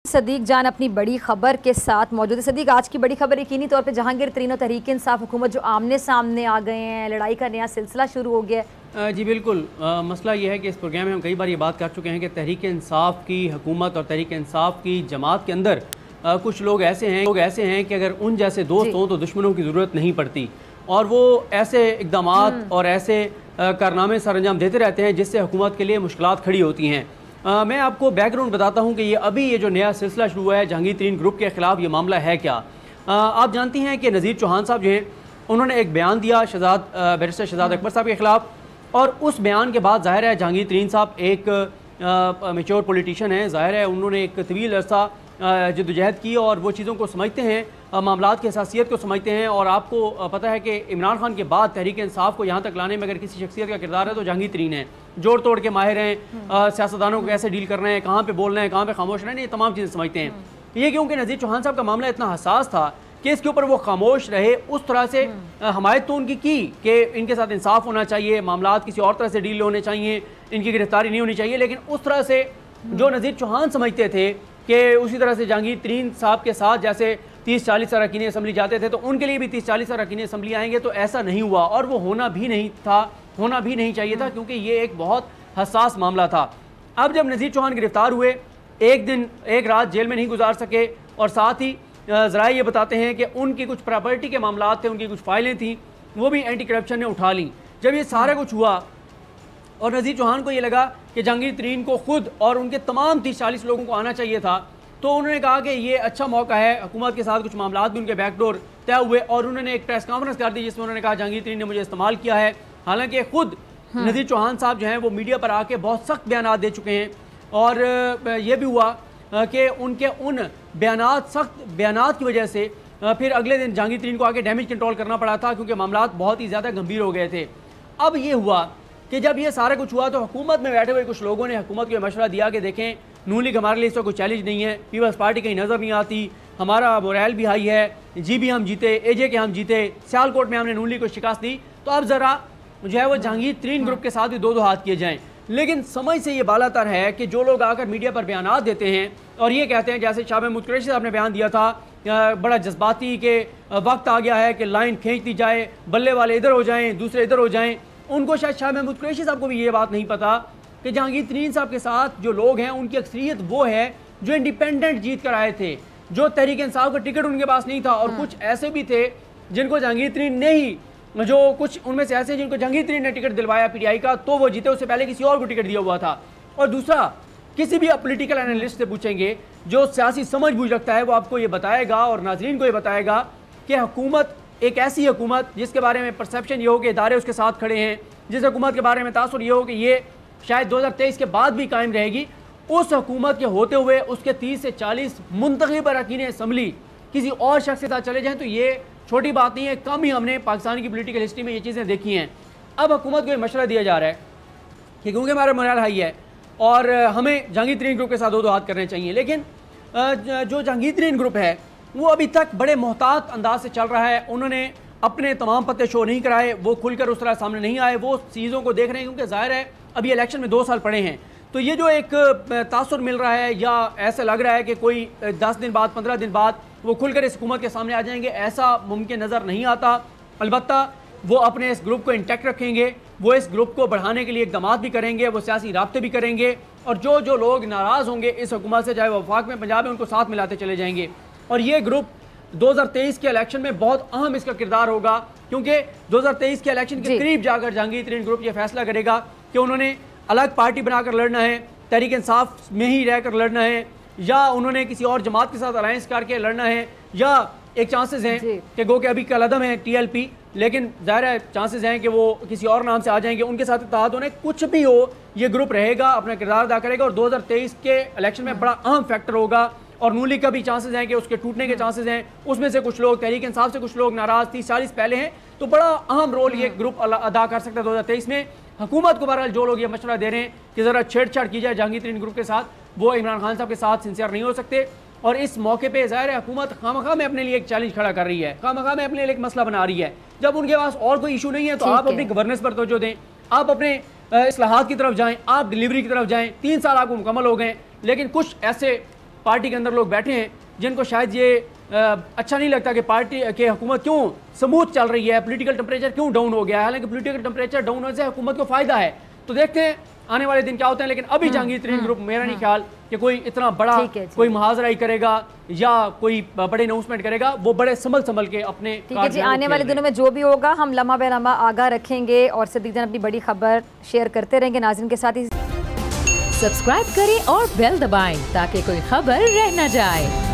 सदीक जान अपनी बड़ी खबर के साथ मौजूद है। सदीक, आज की बड़ी खबर यकीनी तौर पे जहांगीर तरीन और तहरीक इंसाफ हुकूमत जो आमने सामने आ गए हैं, लड़ाई का नया सिलसिला शुरू हो गया है। जी बिल्कुल। मसला ये है कि इस प्रोग्राम में हम कई बार ये बात कर चुके हैं कि तहरीक इंसाफ की हुकूमत और तहरीक इंसाफ की जमात के अंदर कुछ लोग ऐसे हैं कि अगर उन जैसे दोस्त हों तो दुश्मनों की ज़रूरत नहीं पड़ती, और वो ऐसे इक़दामात और ऐसे कारनामे सर अंजाम देते रहते हैं जिससे हुकूमत के लिए मुश्किलात खड़ी होती हैं। मैं आपको बैकग्राउंड बताता हूं कि ये जो नया सिलसिला शुरू हुआ है जहांगीर तरीन ग्रुप के ख़िलाफ़, ये मामला है क्या। आप जानती हैं कि नज़ीर चौहान साहब जो हैं उन्होंने एक बयान दिया बैरिस्टर शहजाद अकबर साहब के ख़िलाफ़, और उस बयान के बाद ज़ाहिर है जहांगीर तरीन साहब एक मैच्योर पॉलिटिशियन हैं, ज़ाहिर है उन्होंने एक तवील अरसा जद्दोजहद की और वो चीज़ों को समझते हैं, मामलात की हसासियत को समझते हैं। और आपको पता है कि इमरान खान के बाद तहरीक इंसाफ को यहाँ तक लाने में अगर किसी शख्सियत का किरदार है तो जहांगीर तरीन है। जोड़ तोड़ के माहिर हैं, सियासतदानों को कैसे डील करना है, कहाँ पे बोलना है, कहाँ पे खामोश रहना है, ये तमाम चीज़ें समझते हैं। ये क्योंकि नज़ीर चौहान साहब का मामला इतना हसास था कि इसके ऊपर वो खामोश रहे, उस तरह से हमायत तो उनकी की कि इनके साथ इंसाफ होना चाहिए, मामलात किसी और तरह से डील होने चाहिए, इनकी गिरफ्तारी नहीं होनी चाहिए। लेकिन उस तरह से जो नज़ीर चौहान समझते थे कि उसी तरह से जहांगीर तरीन साहब के साथ जैसे 30-40 अरकान असम्बली जाते थे तो उनके लिए भी 30-40 अरकान असम्बली आएंगे, तो ऐसा नहीं हुआ और वो होना भी नहीं चाहिए था, क्योंकि ये एक बहुत हसास मामला था। अब जब नज़ीर चौहान गिरफ्तार हुए, एक रात जेल में नहीं गुजार सके, और साथ ही ज़रा ये बताते हैं कि उनकी कुछ प्रॉपर्टी के मामलात थे, उनकी कुछ फाइलें थी, वो भी एंटी करप्शन ने उठा ली। जब ये सारा कुछ हुआ और नज़ीर चौहान को ये लगा कि जहांगीर तरीन को खुद और उनके तमाम 30-40 लोगों को आना चाहिए था, तो उन्होंने कहा कि ये अच्छा मौका है। हुकूमत के साथ कुछ मामलात भी उनके बैकडोर तय हुए और उन्होंने एक प्रेस कॉन्फ्रेंस कर दी जिसमें उन्होंने कहा जहांगीर तरीन ने मुझे इस्तेमाल किया है। हालांकि खुद नज़ीर चौहान साहब जो हैं वो मीडिया पर आके बहुत सख्त बयान दे चुके हैं, और ये भी हुआ कि उनके उन सख्त बयान की वजह से फिर अगले दिन जहांगीर तरीन को आके डैमेज कंट्रोल करना पड़ा था, क्योंकि मामलात बहुत ही ज़्यादा गंभीर हो गए थे। अब ये हुआ कि जब ये सारा कुछ हुआ तो हुकूमत में बैठे हुए कुछ लोगों ने हुकूमत को मशवरा दिया कि देखें, नून लीग हमारे लिए इसका कोई चैलेंज नहीं है, पीपल्स पार्टी कहीं नज़र नहीं आती, हमारा मोरल भी हाई है, जी भी हम जीते, एजे के हम जीते, सियालकोट में हमने नून लीग को शिकस्त दी, तो अब ज़रा जो है वो जहांगीर तरीन ग्रुप के साथ भी दो हाथ किए जाएँ। लेकिन समझ से ये बालातर है कि जो लोग आकर मीडिया पर बयान देते हैं और ये कहते हैं, जैसे शाह महमूद कुरैशी साहब ने बयान दिया था बड़ा जज्बाती के वक्त आ गया है कि लाइन खींच दी जाए, बल्ले वाले इधर हो जाएं, दूसरे इधर हो जाएं, उनको शायद शाह महमूद कुरैशी साहब को भी ये बात नहीं पता कि जहांगीर तरीन साहब के साथ जो लोग हैं उनकी अक्सरियत वो है जो इंडिपेंडेंट जीत कर आए थे, जो तहरीक इंसाफ का टिकट उनके पास नहीं था, और कुछ ऐसे भी थे जिनको जहांगीर तरीन ने ही, जो कुछ उनमें से ऐसे जिनको जहांगीर तरीन ने टिकट दिलवाया पीटीआई का, तो वो जीते, उससे पहले किसी और को टिकट दिया हुआ था। और दूसरा, किसी भी पॉलिटिकल एनालिस्ट से पूछेंगे जो सियासी समझ बूझ रखता है, वो आपको ये बताएगा और नाजरीन को ये बताएगा कि हुकूमत एक ऐसी हुकूमत जिसके बारे में परसेप्शन ये हो कि इदारे उसके साथ खड़े हैं, जिस हुकूमत के बारे में तासुर ये हो कि ये शायद 2023 के बाद भी कायम रहेगी, उस हुकूमत के होते हुए उसके 30 से 40 मुंतखब अरकान असम्बली किसी और शख्स के साथ चले जाएँ, तो ये छोटी बात नहीं है। कम ही हमने पाकिस्तान की पॉलिटिकल हिस्ट्री में ये चीज़ें देखी हैं। अब हुकूमत को ये मशवरा दिया जा रहा है कि क्योंकि हमारा मोरल हाई है और हमें जहांगीर तरीन ग्रुप के साथ दो हाथ करने चाहिए, लेकिन जो जहांगीर तरीन ग्रुप है वो अभी तक बड़े मोहतात अंदाज से चल रहा है। उन्होंने अपने तमाम पत्ते शो नहीं कराए, वो खुलकर उस तरह सामने नहीं आए, वो चीज़ों को देख रहे हैं, क्योंकि जाहिर है अभी इलेक्शन में 2 साल पड़े हैं। तो ये जो एक तासुर मिल रहा है या ऐसा लग रहा है कि कोई 10 दिन बाद 15 दिन बाद वो खुलकर इस हुकूमत के सामने आ जाएंगे, ऐसा मुमकिन नज़र नहीं आता। अलबत्ता वो अपने इस ग्रुप को इंटैक्ट रखेंगे, वो इस ग्रुप को बढ़ाने के लिए इक़दाम भी करेंगे, वो सियासी राब्ते भी करेंगे, और जो लोग नाराज़ होंगे इस हुकूमत से, चाहे वो वफाक में पंजाब में, उनको साथ मिलाते चले जाएंगे। और ये ग्रुप 2023 के इलेक्शन में बहुत अहम इसका किरदार होगा, क्योंकि 2023 के इलेक्शन के करीब जाकर जहांगीर तरीन ग्रुप ये फैसला करेगा कि उन्होंने अलग पार्टी बनाकर लड़ना है, तहरीक इंसाफ में ही रहकर लड़ना है, या उन्होंने किसी और जमात के साथ अलायंस करके लड़ना है, या एक चांसेस हैं कि गो के अभी कलअदम है टीएलपी, लेकिन ज़ाहिर है चांसेस हैं कि वो किसी और नाम से आ जाएंगे, उनके साथ इत्तेहाद होने, कुछ भी हो ये ग्रुप रहेगा, अपना किरदार अदा करेगा और 2023 के इलेक्शन में बड़ा अहम फैक्टर होगा। और नून लीग का भी चांसेस हैं कि उसके टूटने के चांसेस हैं, उसमें से कुछ लोग तहरीक इंसाफ से कुछ लोग नाराज़ 30-40 पहले हैं, तो बड़ा अहम रोल ये ग्रुप अदा कर सकता है 2023 में। हुकूमत को बहरहाल जो लोग ये मशवरा दे रहे हैं कि ज़रा छेड़छाड़ की जाए जहांगीर तरीन ग्रुप के साथ, वो इमरान खान साहब के साथ सिंसियर नहीं हो सकते। और इस मौके पे ज़ाहिर है हुकूमत खामखा में अपने लिए एक चैलेंज खड़ा कर रही है, खामखा में अपने लिए एक मसला बना रही है। जब उनके पास और कोई इशू नहीं है तो आप अपनी गवर्नेंस पर तवज्जो दें, आप अपने इस्लाहात की तरफ जाएं, आप डिलीवरी की तरफ जाएं। 3 साल आपको मुकम्मल हो गए, लेकिन कुछ ऐसे पार्टी के अंदर लोग बैठे हैं जिनको शायद ये अच्छा नहीं लगता कि पार्टी के हुकूमत क्यों स्मूथ चल रही है, पॉलिटिकल टेम्परेचर क्यों डाउन हो गया है। हालांकि पॉलिटिकल टेम्परेचर डाउन होने से हुकूमत को फ़ायदा है, तो देखते हैं आने वाले दिन क्या होते हैं। लेकिन अभी जहांगीर तरीन ग्रुप मेरा नहीं ख्याल कि कोई इतना बड़ा कोई मुहाजरा करेगा या कोई बड़े अनाउंसमेंट करेगा, वो बड़े संभल के अपने। ठीक है जी, आने वाले दिनों में जो भी होगा हम लम्हा बे लम्हा आगाह रखेंगे और सिद्दीक जान अपनी बड़ी खबर शेयर करते रहेंगे नाज़रीन के साथ ही। सब्सक्राइब करें और बेल दबाएं ताकि कोई खबर रह न जाए।